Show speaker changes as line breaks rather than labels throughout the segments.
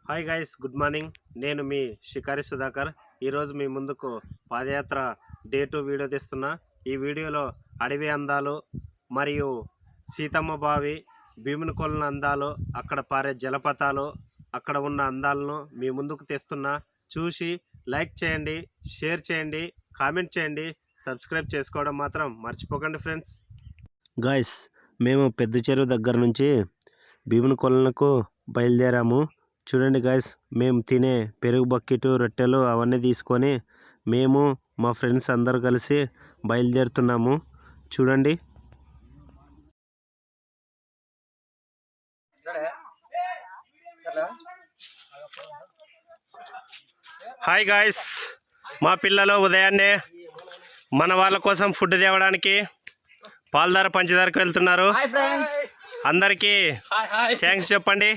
Hi guys, good morning. నేను మీ షికారి సుధాకర్. ఈరోజు మీ ముందుకు పాదయాత్ర డే 2 వీడియో తీస్తున్నా. ఈ వీడియోలో అడవి అందాలు మరియు సీతమ్మ బావి, భీముని కొలను అందాలు, అక్కడ పారే జలపాతాలు, అక్కడ ఉన్న అందాలను మీ ముందుకు తెస్తున్నా. చూసి లైక్ చేయండి, షేర్ చేయండి, కామెంట్ చేయండి, సబ్స్క్రైబ్ చేసుకోవడం మాత్రం మర్చిపోకండి ఫ్రెండ్స్. గాయస్, మేము పెద్ద చెరువు దగ్గర నుంచి భీముని కొలనుకు బయలుదేరాము. చూడండి గాయస్, మేము తినే పెరుగు బకెట్, రొట్టెలు అవన్నీ తీసుకొని మేము మా ఫ్రెండ్స్ అందరూ కలిసి బయలుదేరుతున్నాము. చూడండి. హాయ్ గాయస్, మా పిల్లలు ఉదయాన్నే మన వాళ్ళ కోసం ఫుడ్ తేవడానికి పాలధార పంచదారకు వెళ్తున్నారు. అందరికీ థ్యాంక్స్ చెప్పండి.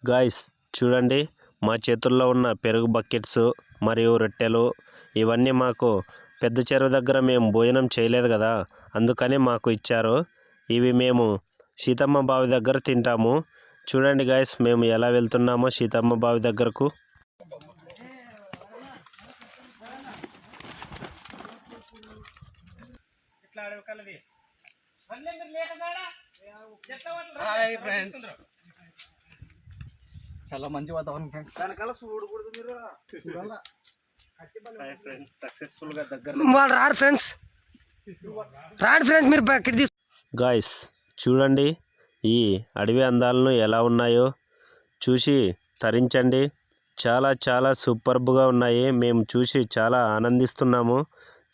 గాయస్ చూడండి, మా చేతుల్లో ఉన్న పెరుగు బకెట్స్ మరియు రొట్టెలు ఇవన్నీ మాకు పెద్ద చెరువు దగ్గర మేము భోజనం చేయలేదు కదా, అందుకని మాకు ఇచ్చారు. ఇవి మేము సీతమ్మ బావి దగ్గర తింటాము. చూడండి గాయస్, మేము ఎలా వెళ్తున్నామో సీతమ్మ బావి దగ్గరకు.
చాలా మంచి వాతావరణం ఫ్రెండ్స్.
సక్సెస్ఫుల్ గా దగ్గర
రాడు ఫ్రెండ్స్ మీరు
గాయస్ చూడండి, ఈ అడవి అందాలను ఎలా ఉన్నాయో చూసి తరించండి. చాలా చాలా సూపర్బ్గా ఉన్నాయి. మేము చూసి చాలా ఆనందిస్తున్నాము.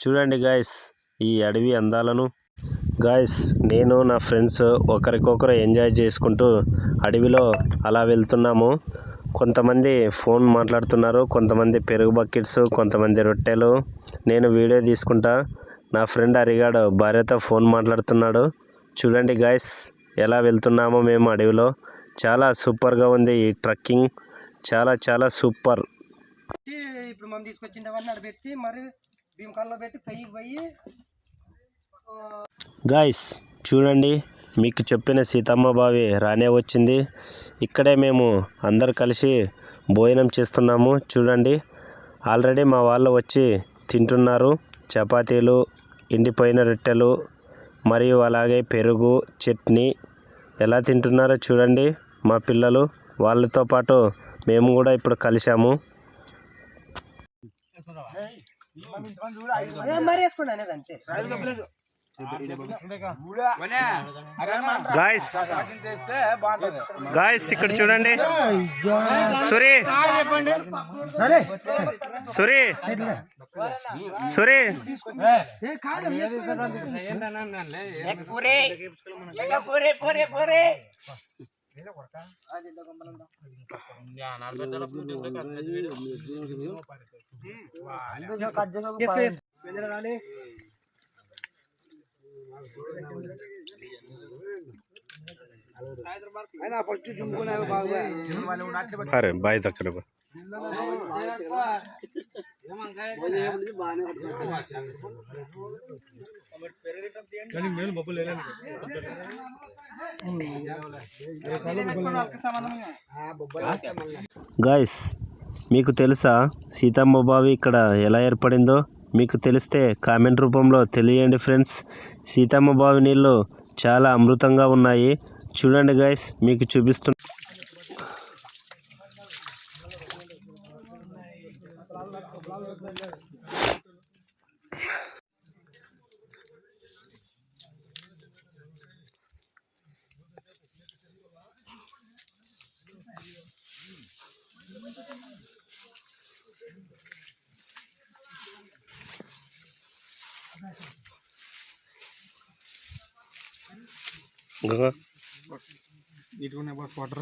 చూడండి గాయస్ ఈ అడవి అందాలను. గాయస్, నేను నా ఫ్రెండ్స్ ఒకరికొకరు ఎంజాయ్ చేసుకుంటూ అడవిలో అలా వెళ్తున్నాము. కొంతమంది ఫోన్ మాట్లాడుతున్నారు, కొంతమంది పెరుగు బకెట్స్, కొంతమంది రొట్టెలు. నేను వీడియో తీసుకుంటా. నా ఫ్రెండ్ అరిగాడు భార్యతో ఫోన్ మాట్లాడుతున్నాడు. చూడండి గాయస్ ఎలా వెళ్తున్నామో మేము అడవిలో. చాలా సూపర్గా ఉంది ఈ ట్రక్కింగ్, చాలా చాలా సూపర్.
ఇప్పుడు మనం తీసుకొచ్చిండవన్నీ అక్కడ పెట్టి మరి భీమకాల్లో పెట్టి పైకి పోయి.
గాయస్ చూడండి, మీకు చెప్పిన సీతమ్మ బావి రానే వచ్చింది. ఇక్కడే మేము అందరు కలిసి భోజనం చేస్తున్నాము. చూడండి, ఆల్రెడీ మా వాళ్ళు వచ్చి తింటున్నారు. చపాతీలు, ఎండిపోయిన రొట్టెలు మరియు అలాగే పెరుగు, చట్నీ ఎలా తింటున్నారో చూడండి మా పిల్లలు. వాళ్ళతో పాటు మేము కూడా ఇప్పుడు కలిసాము. గాయస్ ఇక్కడ చూడండి, సురీ సురీ సురీ అరే బాయ్ దగ్గర గాయస్, మీకు తెలుసా సీతమ్మ బావి ఇక్కడ ఎలా ఏర్పడిందో? మీకు తెలిస్తే కామెంట్ రూపంలో తెలియండి ఫ్రెండ్స్. సీతమ్మ బావి నీళ్ళు చాలా అమృతంగా ఉన్నాయి. చూడండి గాయస్, మీకు చూపిస్తున్నా.
వాటర్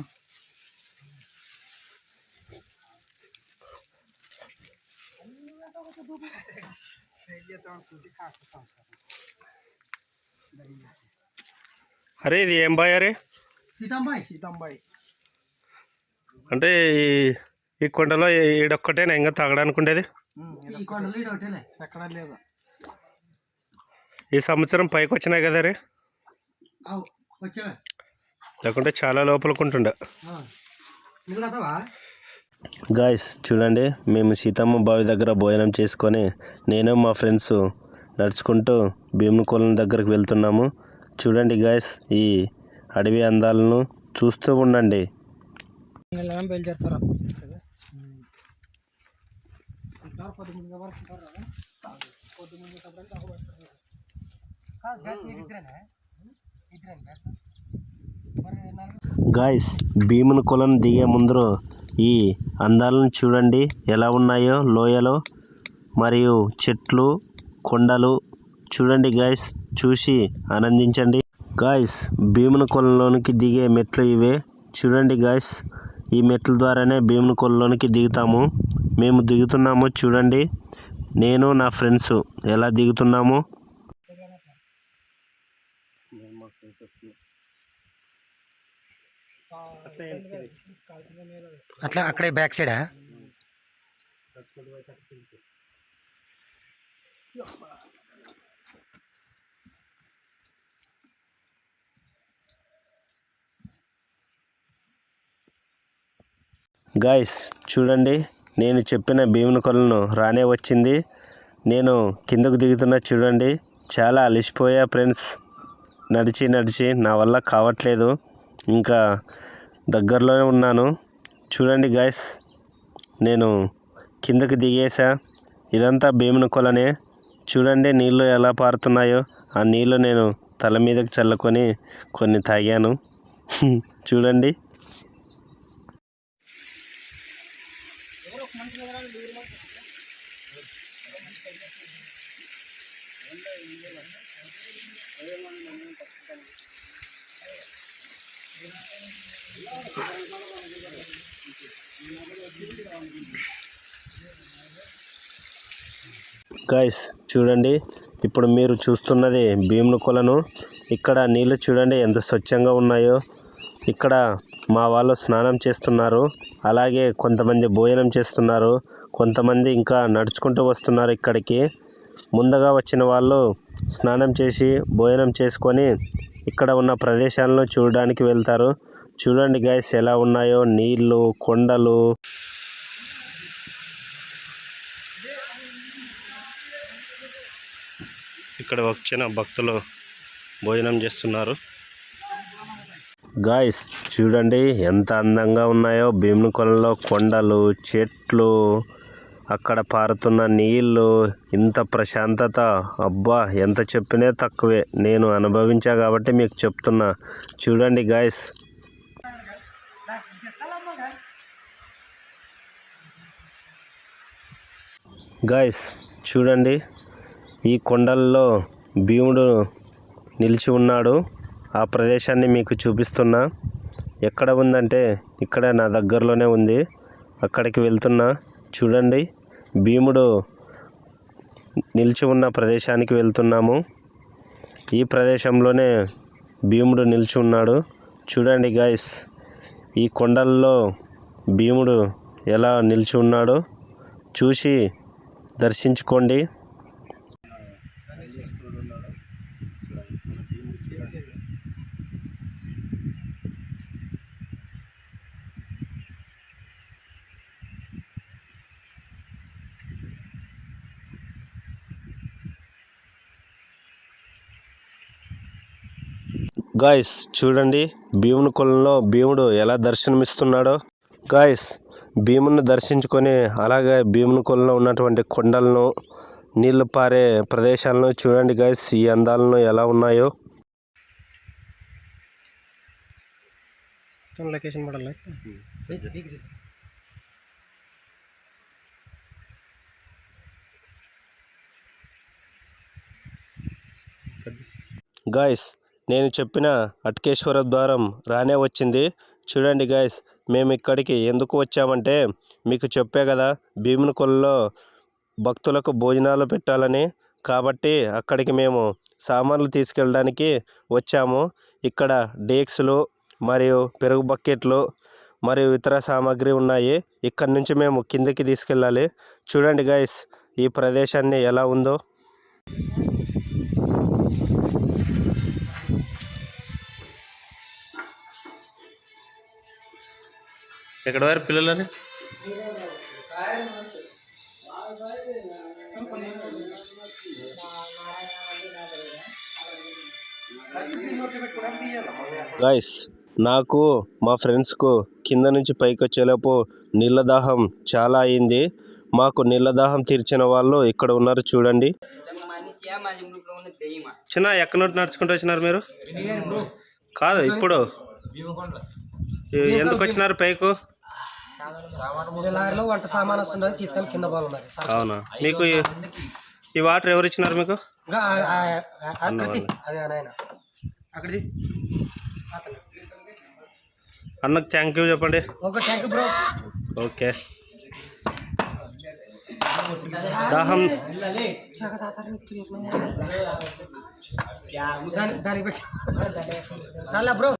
అరే ఇది ఏం బాయ్? అరే
సీతంబాయి
అంటే ఈ కొండలో ఈడొక్కటేనా ఇంకా తాగడానికి ఉండేది?
ఎక్కడ లేదు.
ఈ సంవత్సరం పైకి వచ్చినాయి కదా రే? లేకుంటే చాలా లోపలికుంటుండే.
మిగతావా
గాయస్ చూడండి, మేము సీతమ్మ బావి దగ్గర భోజనం చేసుకొని నేను మా ఫ్రెండ్స్ నడుచుకుంటూ భీమునికొలను దగ్గరకు వెళ్తున్నాము. చూడండి గాయస్, ఈ అడవి అందాలను చూస్తూ ఉండండి.
బయలుదేరుతారా
గాయస్, భీమునికొలను దిగే ముందు ఈ అందాలను చూడండి ఎలా ఉన్నాయో. లోయలో మరియు చెట్లు, కొండలు చూడండి గాయస్, చూసి ఆనందించండి. గాయస్, భీమునికొలలోనికి దిగే మెట్లు ఇవే. చూడండి గాయస్, ఈ మెట్ల ద్వారానే భీమునికొలలోనికి దిగుతాము. మేము దిగుతున్నాము చూడండి, నేను నా ఫ్రెండ్స్ ఎలా దిగుతున్నాము.
అట్లా అక్కడే బ్యాక్ సైడా
గాయస్ చూడండి, నేను చెప్పిన భీమునికొలను రానే వచ్చింది. నేను కిందకు దిగుతున్నా చూడండి. చాలా అలసిపోయా ఫ్రెండ్స్, నడిచి నడిచి నా వల్ల కావట్లేదు. ఇంకా దగ్గరలోనే ఉన్నాను. చూడండి గాయస్, నేను కిందకు దిగేసా. ఇదంతా భీమునికొలనే. చూడండి నీళ్ళు ఎలా పారుతున్నాయో. ఆ నీళ్ళు నేను తల మీదకి చల్లుకొని కొన్ని తాగాను. చూడండి. గాయస్ చూడండి, ఇప్పుడు మీరు చూస్తున్నది భీమునికొలను. ఇక్కడ నీళ్ళు చూడండి ఎంత స్వచ్ఛంగా ఉన్నాయో. ఇక్కడ మా వాళ్ళు స్నానం చేస్తున్నారు, అలాగే కొంతమంది భోజనం చేస్తున్నారు, కొంతమంది ఇంకా నడుచుకుంటూ వస్తున్నారు ఇక్కడికి. ముందుగా వచ్చిన వాళ్ళు స్నానం చేసి భోజనం చేసుకొని ఇక్కడ ఉన్న ప్రదేశాలను చూడడానికి వెళ్తారు. చూడండి గాయస్ ఎలా ఉన్నాయో నీళ్ళు, కొండలు. ఇక్కడ వచ్చిన భక్తులు భోజనం చేస్తున్నారు. గాయస్ చూడండి ఎంత అందంగా ఉన్నాయో భీమునికొలలో. కొండలు, చెట్లు, అక్కడ పారుతున్న నీళ్ళు, ఇంత ప్రశాంతత. అబ్బా, ఎంత చెప్పినా తక్కువే. నేను అనుభవించా కాబట్టి మీకు చెప్తున్నా. చూడండి గాయస్. గాయస్ చూడండి, ఈ కొండల్లో భీముడు నిలిచి ఉన్నాడు. ఆ ప్రదేశాన్ని మీకు చూపిస్తున్నా. ఎక్కడ ఉందంటే ఇక్కడ నా దగ్గరలోనే ఉంది, అక్కడికి వెళ్తున్నా. చూడండి, భీముడు నిలిచి ఉన్న ప్రదేశానికి వెళ్తున్నాము. ఈ ప్రదేశంలోనే భీముడు నిలిచి ఉన్నాడు. చూడండి గాయస్, ఈ కొండల్లో భీముడు ఎలా నిలిచి ఉన్నాడో చూసి దర్శించుకోండి. గాయస్ చూడండి, భీమునికొలలో భీముడు ఎలా దర్శనమిస్తున్నాడో. గాయస్, భీముని దర్శించుకొని అలాగే భీమునికొలలో ఉన్నటువంటి కొండలను, నీళ్లు పారే ప్రదేశాలను చూడండి గాయస్, ఈ అందాలను ఎలా ఉన్నాయో.
లొకేషన్ పడాలి.
గాయస్, నేను చెప్పిన అటకేశ్వర ద్వారం రానే వచ్చింది. చూడండి గాయస్, మేము ఇక్కడికి ఎందుకు వచ్చామంటే మీకు చెప్పే కదా, భీమునికొలలో భక్తులకు భోజనాలు పెట్టాలని. కాబట్టి అక్కడికి మేము సామాన్లు తీసుకెళ్ళడానికి వచ్చాము. ఇక్కడ డేక్స్లు మరియు పెరుగు బకెట్లు మరియు ఇతర సామాగ్రి ఉన్నాయి. ఇక్కడి నుంచి మేము కిందకి తీసుకెళ్ళాలి. చూడండి గాయస్, ఈ ప్రదేశాన్ని ఎలా ఉందో. ఎక్కడ వారు పిల్లలని గైస్, నాకు మా ఫ్రెండ్స్కు కింద నుంచి పైకి వచ్చేలోపు నీళ్ళ దాహం చాలా అయింది. మాకు నీళ్ళ దాహం తీర్చిన వాళ్ళు ఇక్కడ ఉన్నారు చూడండి. చిన్న ఎక్కడి నుండి నడుచుకుంటూ వచ్చినారు మీరు? కాదు, ఇప్పుడు ఎందుకు వచ్చినారు పైకు?
లారీలో వంట సామాన్ వస్తుండే తీసుకొని కింద పోవాలి మరి.
అవునా? మీకు ఈ వాటర్ ఎవరు ఇచ్చినారు మీకు?
అక్కడిది
అన్నకు థ్యాంక్ యూ చెప్పండి.
Thank you bro.
ఓకే. దాహం
చాలా బ్రో.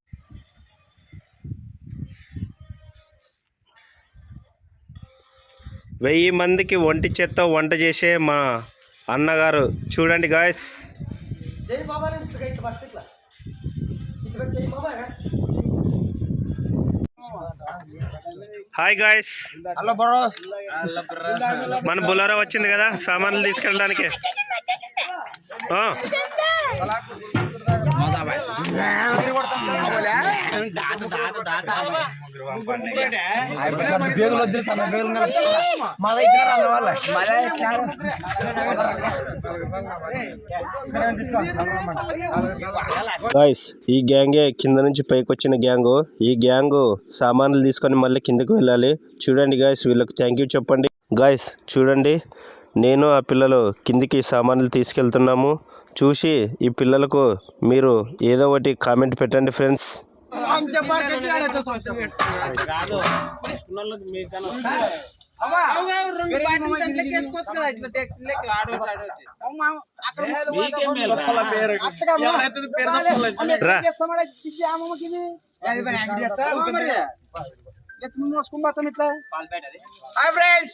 వెయ్యి మందికి ఒంటి చేత్తో వంట చేసే మా అన్నగారు చూడండి guys. Hi guys.
Hello bro.
మన బులోరా వచ్చింది కదా సామాన్లు తీసుకెళ్ళడానికి. గాయస్, ఈ గ్యాంగే కింద నుంచి పైకి వచ్చిన గ్యాంగు. ఈ గ్యాంగు సామాన్లు తీసుకొని మళ్ళీ కిందకి వెళ్ళాలి. చూడండి గాయస్, వీళ్ళకి థ్యాంక్ యూ చెప్పండి. గాయస్ చూడండి, నేను ఆ పిల్లలు కిందికి సామాన్లు తీసుకెళ్తున్నాము. చూసి ఈ పిల్లలకు మీరు ఏదో ఒకటి కామెంట్ పెట్టండి ఫ్రెండ్స్.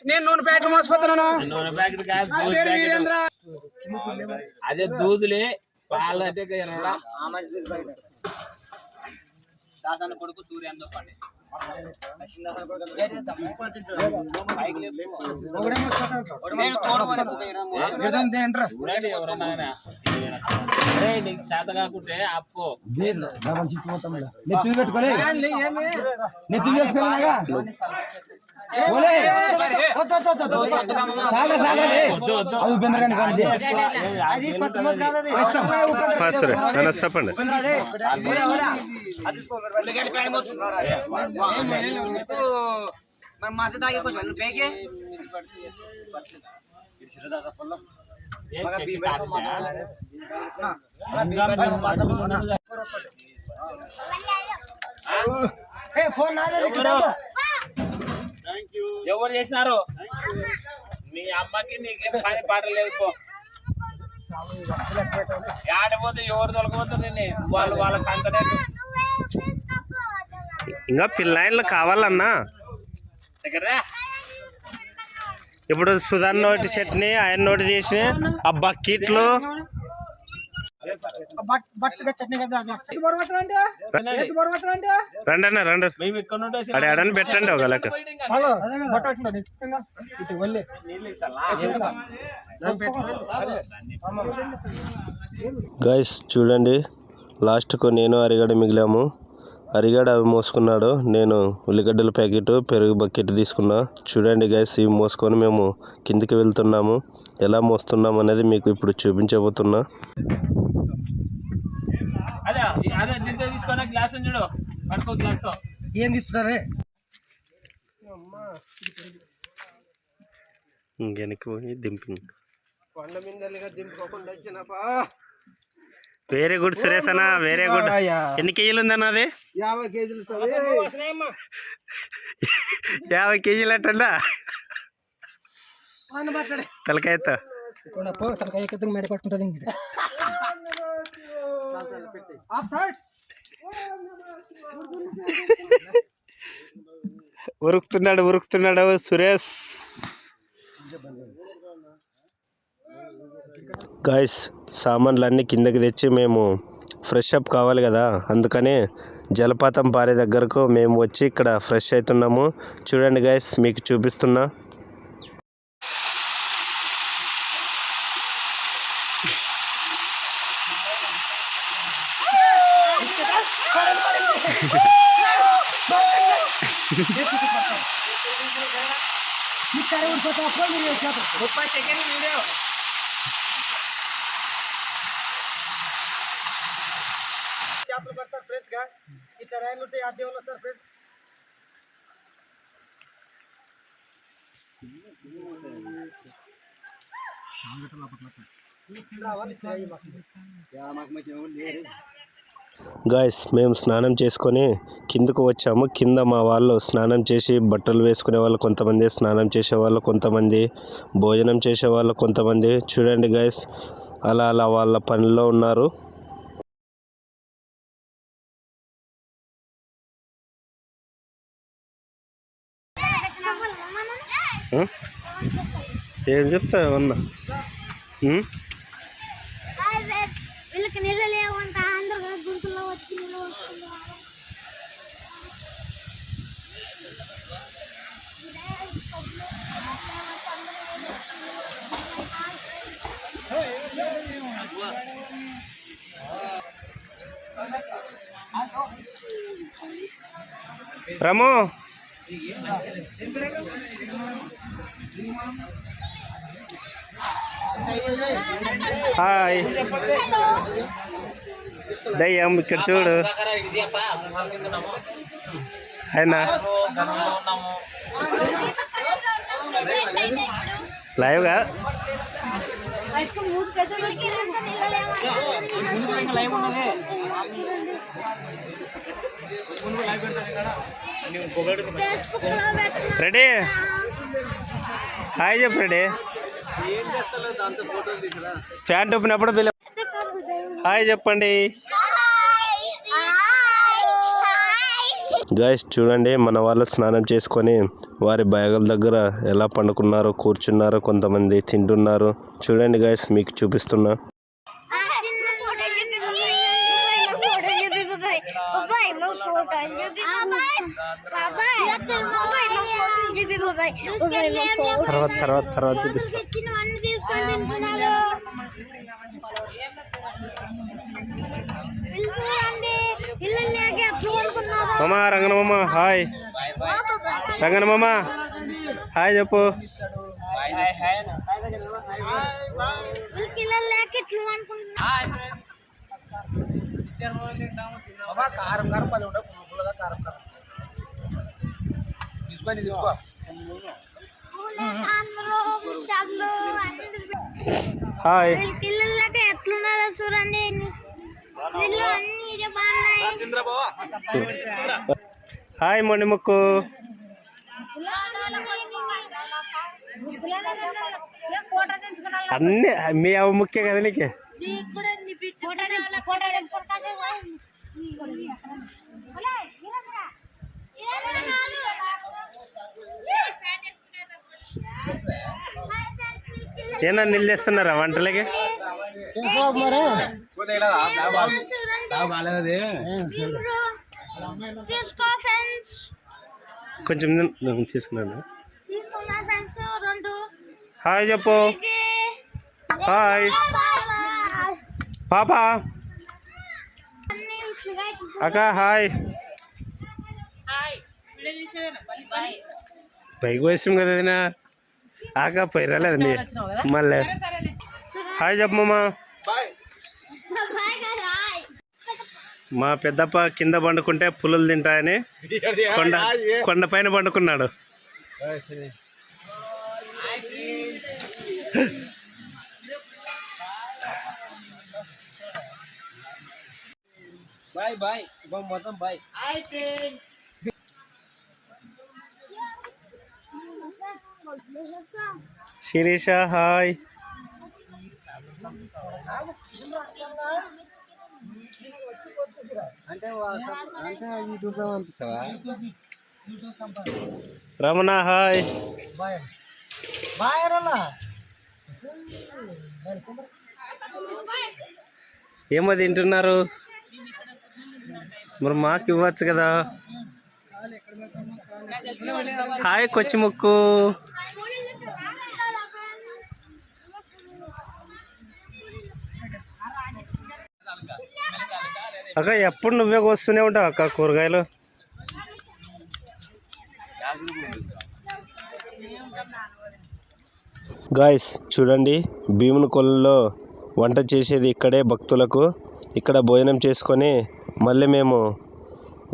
నేను నూనె ప్యాకెట్ మోసపోతున్నాను.
అదే దూదులే పాలంటే కొడుకు సూర్యంతో పాటు నీకు చేత కాకుంటే అప్పు
నెత్తి పెట్టుకోలే నెత్తి వేసుకోలేగా.
చెప్పండి.
ఎవరు చేసినారు? మీ అమ్మకి నీకు పని పాట లేదు. ఆడపోతే ఎవరు తొలకపోతే నిన్ను వాళ్ళ సంతనే.
ఇంకా పిల్లలు కావాలన్నా ఇప్పుడు సుధాన్ నోటి చట్నీ, ఆయన నోటి తీసి ఆ బకెట్లు రండి అన్న రండి. అడని పెట్టండి ఒక లెక్క. గైస్ చూడండి, లాస్ట్కు నేను అరిగడ మిగిలాము. అరిగడ అవి మోసుకున్నాడు, నేను ఉల్లిగడ్డల ప్యాకెట్, పెరుగు బకెట్ తీసుకున్నా. చూడండి గైస్, ఇవి మోసుకొని మేము కిందికి వెళ్తున్నాము. ఎలా మోస్తున్నాము అనేది మీకు ఇప్పుడు చూపించబోతున్నా.
ఏం తీసుకున్నారే?
వెనక్కి పోయి దింపింగ్.
కొండ మిందలుగా దింపుకోకుండా వచ్చినప్పా.
వెరీ గుడ్ సురేష్ అన్న, వెరీ గుడ్. ఎన్ని కేజీలు ఉందన్న అది?
50 కేజీలు.
50 కేజీలు అట్టండా తలకాయతో?
తలకాయ మెడ పట్టుకుంటుంది.
ఉరుకుతున్నాడు సురేష్. గాయస్, సామాన్లు అన్నీ కిందకి తెచ్చి మేము ఫ్రెష్ అప్ కావాలి కదా, అందుకని జలపాతం పారే దగ్గరకు మేము వచ్చి ఇక్కడ ఫ్రెష్ అవుతున్నాము. చూడండి గైస్, మీకు చూపిస్తున్నా.
చేపలు పడతారు ఫ్రెండ్స్ గా ఇట్లా రాయలు ఉంటాయి ఆ దేవుళ్ళు సార్ ఫ్రెండ్స్.
గాయస్, మేము స్నానం చేసుకొని కిందకు వచ్చాము. కింద మా వాళ్ళు స్నానం చేసి బట్టలు వేసుకునే వాళ్ళు కొంతమంది, స్నానం చేసేవాళ్ళు కొంతమంది, భోజనం చేసేవాళ్ళు కొంతమంది. చూడండి గాయస్, అలా అలా వాళ్ళ పనిలో ఉన్నారు. ఏం చెప్తావు అన్న?
వీళ్ళకి నీళ్ళు లేవంట, అందరూ గుంటలో వచ్చి నీళ్ళు వస్తున్నారు.
రాము, హాయ్. దయ్యం ఇక్కడ చూడు. అయినా లైవ్గా రెడీ? హాయ్ చెప్పు. రెడీ? ఫ్యాన్ ఒప్పినప్పుడు పిల్ల హాయ్ చెప్పండి. గైస్ చూడండి, మన వాళ్ళు స్నానం చేసుకొని వారి బ్యాగుల దగ్గర ఎలా పండుకున్నారో, కూర్చున్నారో, కొంతమంది తింటున్నారు. చూడండి గైస్, మీకు చూపిస్తున్నా. తర్వాత చూపిస్తా. మామ రంగనమ్మ హాయ్. రంగనమ్మ హాయ్ చెప్పు. హాయ్.
ఎట్లున్నారో చూడండి.
హాయ్ మొండి ముక్కు. అన్ని మీ అవ ముఖ్య కదా నీకే. ఏనా నీళ్ళు చేస్తున్నారా వంటలకి? కొంచెం తీసుకున్నాను. హాయ్ చెప్పు. హాయ్ పాపా. అక్క హాయ్. పైకి వచ్చాం కదా అదినా. ఆక పై రాలేదు మీ మళ్ళీ. హాయ్ చెప్పమ్మా. మా పెద్దప్ప కింద పండుకుంటే పులులు తింటాయని కొండ పైన పండుకున్నాడు.
బాయ్ బాయ్ మొత్తం bye.
Sirisha hi. Ramana hi. ఏమో తింటున్నారు? మరి మాకు ఇవ్వచ్చు కదా. హాయ్ కొచ్చి ముక్కు. అక్క ఎప్పుడు నువ్వే కోస్తూనే ఉంటావు అక్క కూరగాయలు. గాయస్ చూడండి, భీముని కొలంలో వంట చేసేది ఇక్కడే భక్తులకు. ఇక్కడ భోజనం చేసుకొని మళ్ళీ మేము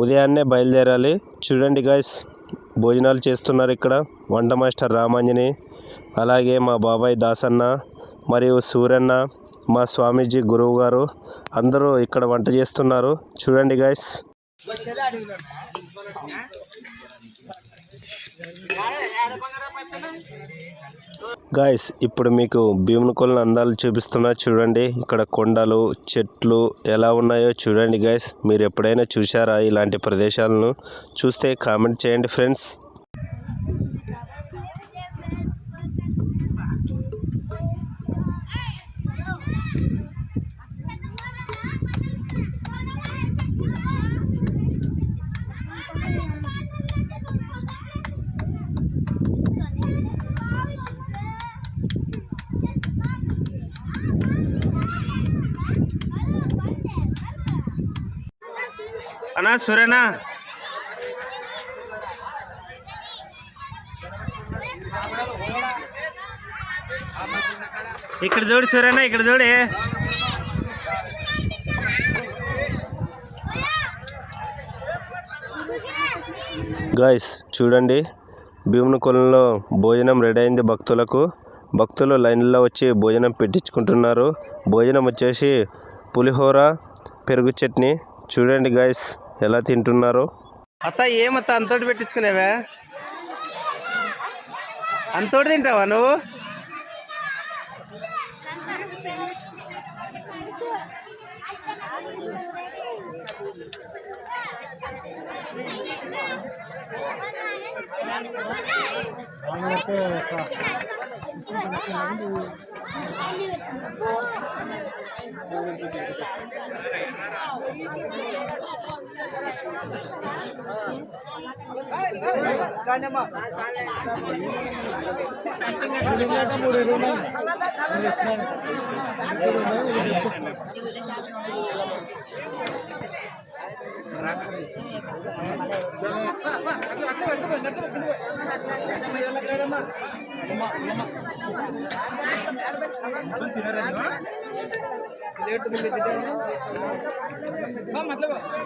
ఉదయాన్నే బయలుదేరాలి. చూడండి గాయస్, భోజనాలు చేస్తున్నారు ఇక్కడ వంట మాస్టర్ రామాంజని, అలాగే మా బాబాయ్ దాసన్న మరియు సూరన్న, మా స్వామీజీ గురువు గారు అందరూ ఇక్కడ వంట చేస్తున్నారు. చూడండి గాయస్. గాయస్ ఇప్పుడు మీకు భీముని కొలను అందాలు చూపిస్తున్నా చూడండి. ఇక్కడ కొండలు చెట్లు ఎలా ఉన్నాయో చూడండి గాయస్. మీరు ఎప్పుడైనా చూసారా ఇలాంటి ప్రదేశాలను? చూస్తే కామెంట్ చేయండి ఫ్రెండ్స్. అన్నా సురేనా, ఇక్కడ చూడు సురేనా, ఇక్కడ చూడే. గాయస్ చూడండి, భీముని కొలంలో భోజనం రెడీ అయింది భక్తులకు. భక్తులు లైన్లో వచ్చి భోజనం పెట్టించుకుంటున్నారు. భోజనం వచ్చేసి పులిహోర, పెరుగు చట్నీ. చూడండి గాయస్ ఎలా తింటున్నారో. అత్త ఏమత్త అంతోటి పెట్టించుకునేవా? అంతోటి తింటావా నువ్వు?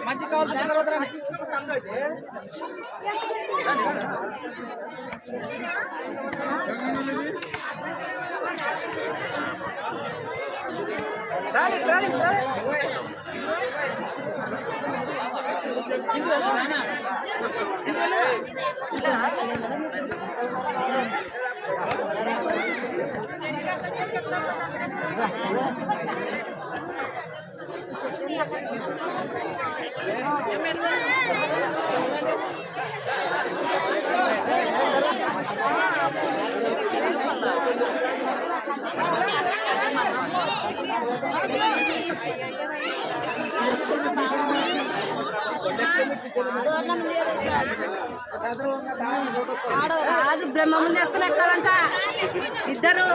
మంచి కావాలి తర్వాత
రాదు బ్రహ్మములు వేసుకుని ఎక్కాలంట ఇద్దరు.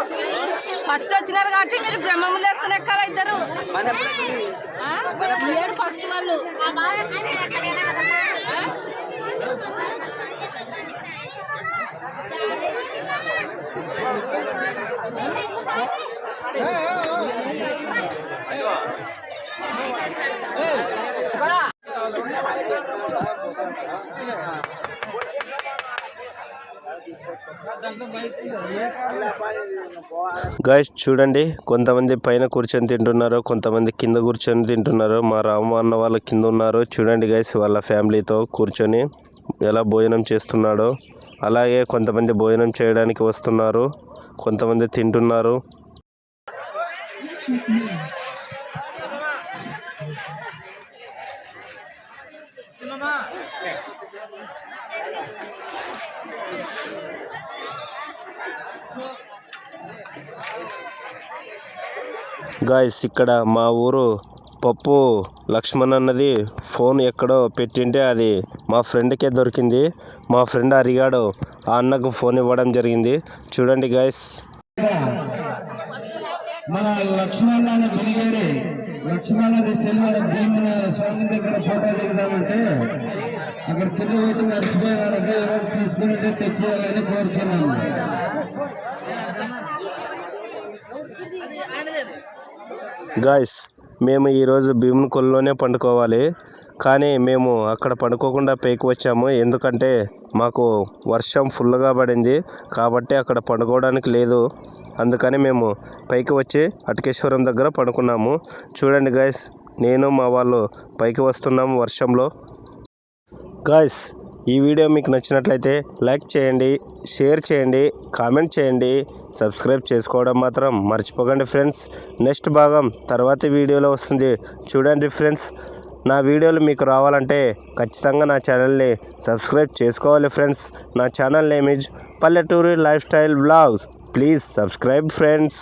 ఫస్ట్ వచ్చినారు కాబట్టి మీరు బ్రహ్మములు వేసుకుని ఎక్కాలా ఇద్దరు. ఏడు ఫస్ట్ వాళ్ళు.
గాయస్ చూడండి, కొంతమంది పైన కూర్చొని తింటున్నారు, కొంతమంది కింద కూర్చొని తింటున్నారు. మా రామ అన్న వాళ్ళ కింద ఉన్నారు. చూడండి గాయస్ వాళ్ళ ఫ్యామిలీతో కూర్చొని ఎలా భోజనం చేస్తున్నాడో. అలాగే కొంతమంది భోజనం చేయడానికి వస్తున్నారు, కొంతమంది తింటున్నారు. గాయస్ ఇక్కడ మా ఊరు పప్పు లక్ష్మణ్ అన్నది ఫోన్ ఎక్కడో పెట్టింటే అది మా ఫ్రెండ్కే దొరికింది. మా ఫ్రెండ్ అరిగాడు, ఆ అన్నకు ఫోన్ ఇవ్వడం జరిగింది. చూడండి గైస్.
మన లక్ష్మణ్ బిలిగారి లక్ష్మణ్ సినిమా భీముల స్వామి దగ్గర ఫోటో దిగుదామంటే అక్కడ తిరిగి వచ్చి నడిచిపోయారంటే ఎవరు తీసుకుని తెచ్చేయాలని కోరుతున్నాను.
గాయస్, మేము ఈరోజు భీముని కొల్లోనే పండుకోవాలి, కానీ మేము అక్కడ పండుకోకుండా పైకి వచ్చాము. ఎందుకంటే మాకు వర్షం ఫుల్గా పడింది కాబట్టి అక్కడ పండుకోవడానికి లేదు. అందుకని మేము పైకి వచ్చి అటకేశ్వరం దగ్గర పడుకున్నాము. చూడండి గాయస్, నేను మా వాళ్ళు పైకి వస్తున్నాము వర్షంలో. గాయస్, ఈ వీడియో మీకు నచ్చినట్లయితే లైక్ చేయండి, షేర్ చేయండి, కామెంట్ చేయండి, సబ్స్క్రైబ్ చేసుకోవడం మాత్రం మర్చిపోకండి ఫ్రెండ్స్. నెక్స్ట్ భాగం తర్వాతి వీడియోలో వస్తుంది. చూడండి ఫ్రెండ్స్, నా వీడియోలు మీకు రావాలంటే ఖచ్చితంగా నా ఛానల్ని సబ్స్క్రైబ్ చేసుకోవాలి ఫ్రెండ్స్. నా ఛానల్ నేమ్ ఈజ్ పల్లెటూరి life style vlogs. Please subscribe friends.